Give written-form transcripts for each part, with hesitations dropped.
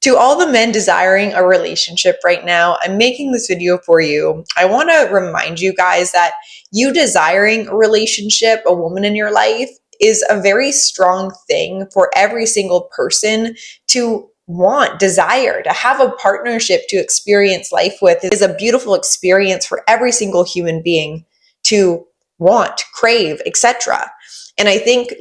To all the men desiring a relationship right now, I'm making this video for you. I want to remind you guys that you desiring a relationship, a woman in your life, is a very strong thing for every single person to want, desire, to have a partnership to experience life with is a beautiful experience for every single human being to want, crave, etc. And I think,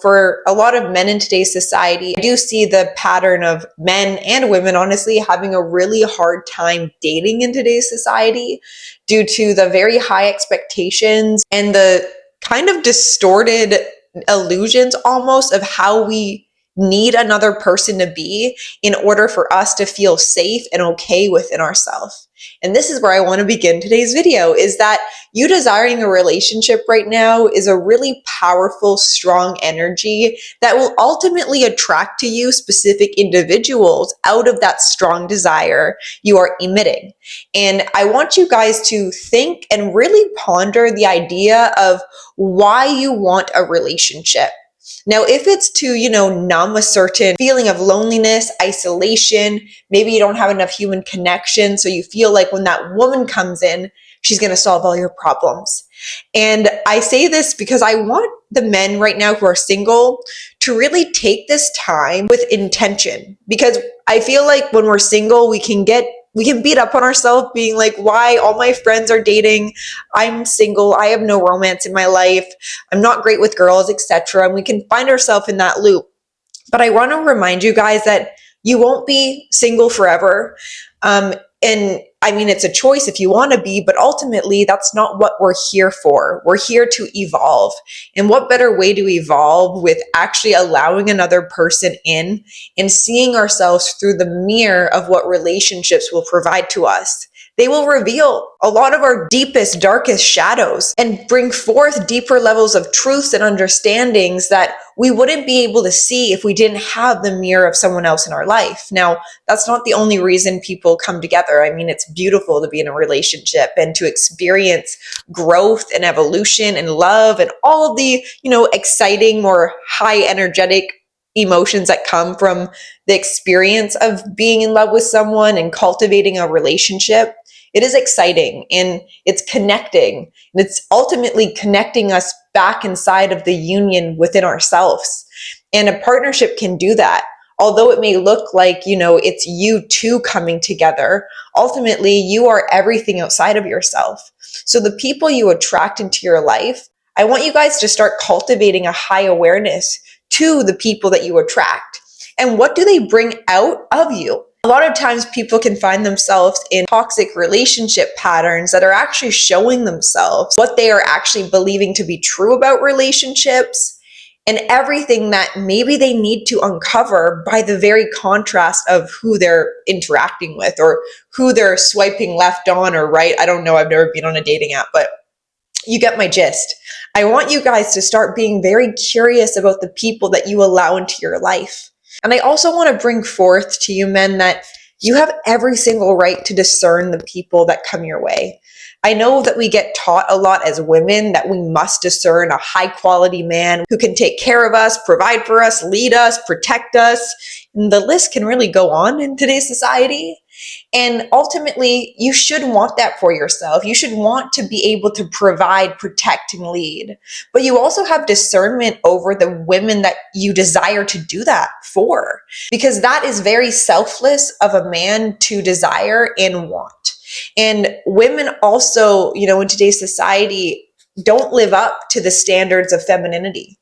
for a lot of men in today's society, I do see the pattern of men and women, honestly, having a really hard time dating in today's society due to the very high expectations and the kind of distorted illusions almost of how we need another person to be in order for us to feel safe and okay within ourselves. And this is where I want to begin today's video, is that you desiring a relationship right now is a really powerful, strong energy that will ultimately attract to you specific individuals out of that strong desire you are emitting. And I want you guys to think and really ponder the idea of why you want a relationship. Now, if it's to, numb a certain feeling of loneliness, isolation, maybe you don't have enough human connection, so you feel like when that woman comes in, she's going to solve all your problems. And I say this because I want the men right now who are single to really take this time with intention, because I feel like when we're single, we can beat up on ourselves being like, why all my friends are dating, I'm single, I have no romance in my life, I'm not great with girls, etc. And we can find ourselves in that loop. But I want to remind you guys that you won't be single forever. And I mean, it's a choice if you want to be, but ultimately that's not what we're here for. We're here to evolve. And what better way to evolve with actually allowing another person in and seeing ourselves through the mirror of what relationships will provide to us. They will reveal a lot of our deepest, darkest shadows and bring forth deeper levels of truths and understandings that we wouldn't be able to see if we didn't have the mirror of someone else in our life. Now, that's not the only reason people come together. I mean, it's beautiful to be in a relationship and to experience growth and evolution and love and all of the, exciting, more high energetic emotions that come from the experience of being in love with someone and cultivating a relationship. It is exciting and it's connecting, and it's ultimately connecting us back inside of the union within ourselves. And a partnership can do that. Although it may look like, it's you two coming together, ultimately you are everything outside of yourself. So the people you attract into your life, I want you guys to start cultivating a high awareness to the people that you attract. And what do they bring out of you? A lot of times people can find themselves in toxic relationship patterns that are actually showing themselves what they are actually believing to be true about relationships and everything that maybe they need to uncover by the very contrast of who they're interacting with or who they're swiping left on or right. I don't know. I've never been on a dating app, but you get my gist. I want you guys to start being very curious about the people that you allow into your life. And I also want to bring forth to you men that you have every single right to discern the people that come your way. I know that we get taught a lot as women that we must discern a high quality man who can take care of us, provide for us, lead us, protect us. And the list can really go on in today's society. And ultimately, you should want that for yourself. You should want to be able to provide, protect, and lead. But you also have discernment over the women that you desire to do that for, because that is very selfless of a man to desire and want. And women also, in today's society, don't live up to the standards of femininity.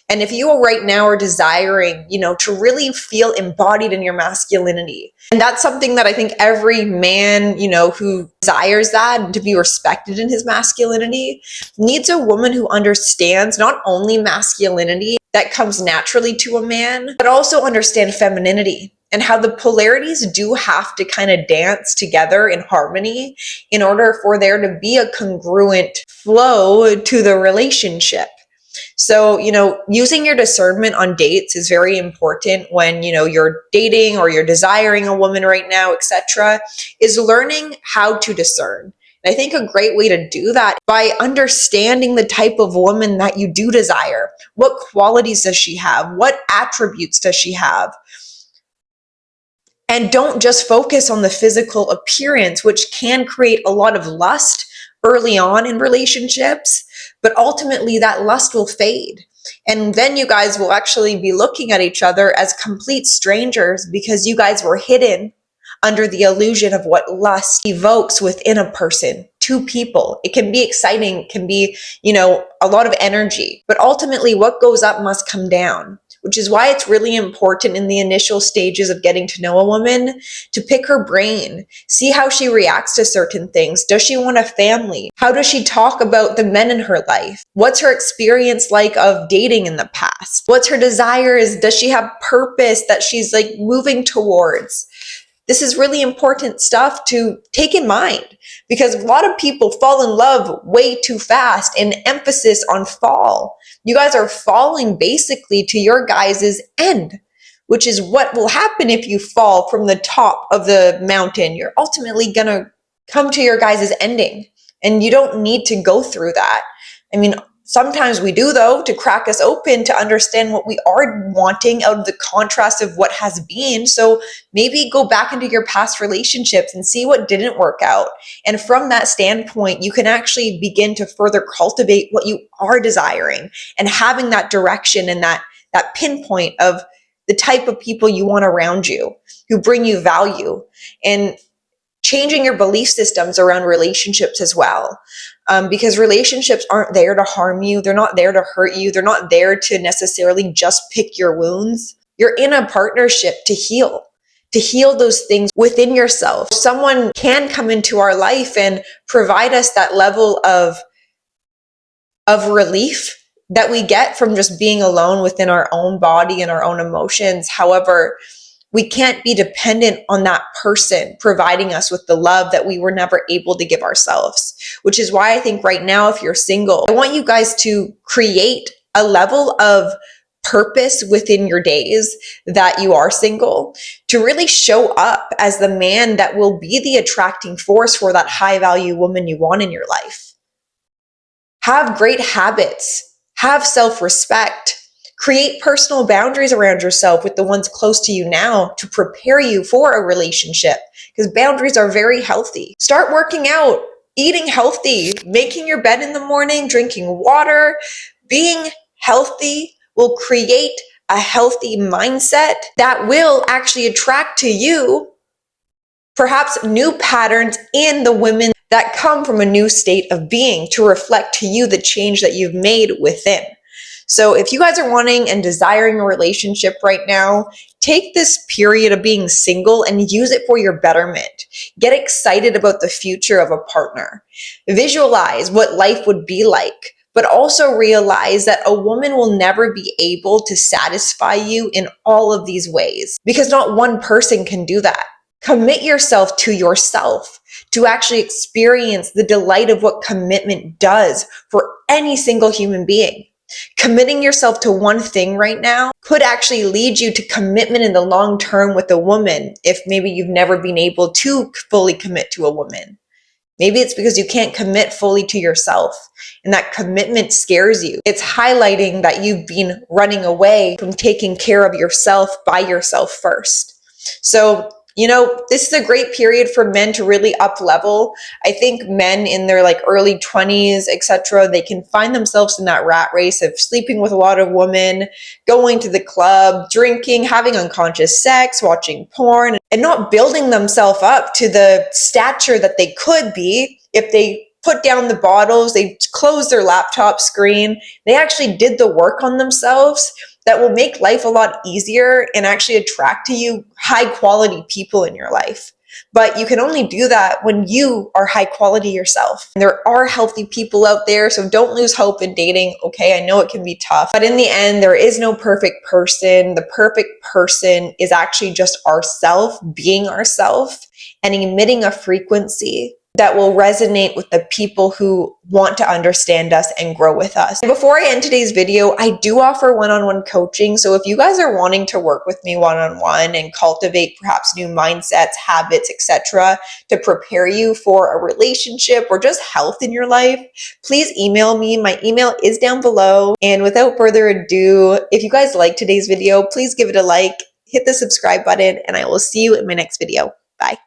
And if you right now are desiring, to really feel embodied in your masculinity, and that's something that I think every man, who desires that and to be respected in his masculinity, needs a woman who understands not only masculinity that comes naturally to a man, but also understand femininity and how the polarities do have to kind of dance together in harmony in order for there to be a congruent flow to the relationship. So, using your discernment on dates is very important when, you're dating or you're desiring a woman right now, etc., is learning how to discern. And I think a great way to do that by understanding the type of woman that you do desire. What qualities does she have? What attributes does she have? And don't just focus on the physical appearance, which can create a lot of lust early on in relationships, but ultimately that lust will fade. And then you guys will actually be looking at each other as complete strangers because you guys were hidden under the illusion of what lust evokes within a person. Two people. It can be exciting, it can be, a lot of energy, but ultimately what goes up must come down, which is why it's really important in the initial stages of getting to know a woman to pick her brain, see how she reacts to certain things. Does she want a family? How does she talk about the men in her life? What's her experience like of dating in the past? What's her desires? Does she have purpose that she's like moving towards? This is really important stuff to take in mind because a lot of people fall in love way too fast, and emphasis on fall. You guys are falling basically to your guys' end, which is what will happen if you fall from the top of the mountain. You're ultimately going to come to your guys' ending, and you don't need to go through that. I mean, sometimes we do, though, to crack us open to understand what we are wanting out of the contrast of what has been. So maybe go back into your past relationships and see what didn't work out. And from that standpoint, you can actually begin to further cultivate what you are desiring and having that direction and that pinpoint of the type of people you want around you who bring you value, and changing your belief systems around relationships as well. Because relationships aren't there to harm you. They're not there to hurt you. They're not there to necessarily just pick your wounds. You're in a partnership to heal those things within yourself. Someone can come into our life and provide us that level of relief that we get from just being alone within our own body and our own emotions. However, we can't be dependent on that person providing us with the love that we were never able to give ourselves, which is why I think right now, if you're single, I want you guys to create a level of purpose within your days that you are single, to really show up as the man that will be the attracting force for that high value woman you want in your life. Have great habits, have self-respect. Create personal boundaries around yourself with the ones close to you now to prepare you for a relationship, because boundaries are very healthy. Start working out, eating healthy, making your bed in the morning, drinking water. Being healthy will create a healthy mindset that will actually attract to you perhaps new patterns in the women that come from a new state of being to reflect to you the change that you've made within. So if you guys are wanting and desiring a relationship right now, take this period of being single and use it for your betterment. Get excited about the future of a partner. Visualize what life would be like, but also realize that a woman will never be able to satisfy you in all of these ways, because not one person can do that. Commit yourself to actually experience the delight of what commitment does for any single human being. Committing yourself to one thing right now could actually lead you to commitment in the long term with a woman if maybe you've never been able to fully commit to a woman. Maybe it's because you can't commit fully to yourself, and that commitment scares you. It's highlighting that you've been running away from taking care of yourself by yourself first. So, this is a great period for men to really up level. I think men in their early 20s, etc., they can find themselves in that rat race of sleeping with a lot of women, going to the club, drinking, having unconscious sex, watching porn, and not building themselves up to the stature that they could be if they put down the bottles, they close their laptop screen, they actually did the work on themselves that will make life a lot easier and actually attract to you high quality people in your life. But you can only do that when you are high quality yourself. And there are healthy people out there, so don't lose hope in dating. Okay, I know it can be tough, but in the end, there is no perfect person. The perfect person is actually just ourself, being ourself, and emitting a frequency that will resonate with the people who want to understand us and grow with us. And before I end today's video, I do offer one-on-one coaching. So if you guys are wanting to work with me one-on-one and cultivate perhaps new mindsets, habits, etc., to prepare you for a relationship or just health in your life, please email me. My email is down below. And without further ado, if you guys like today's video, please give it a like. hit the subscribe button, and I will see you in my next video. Bye.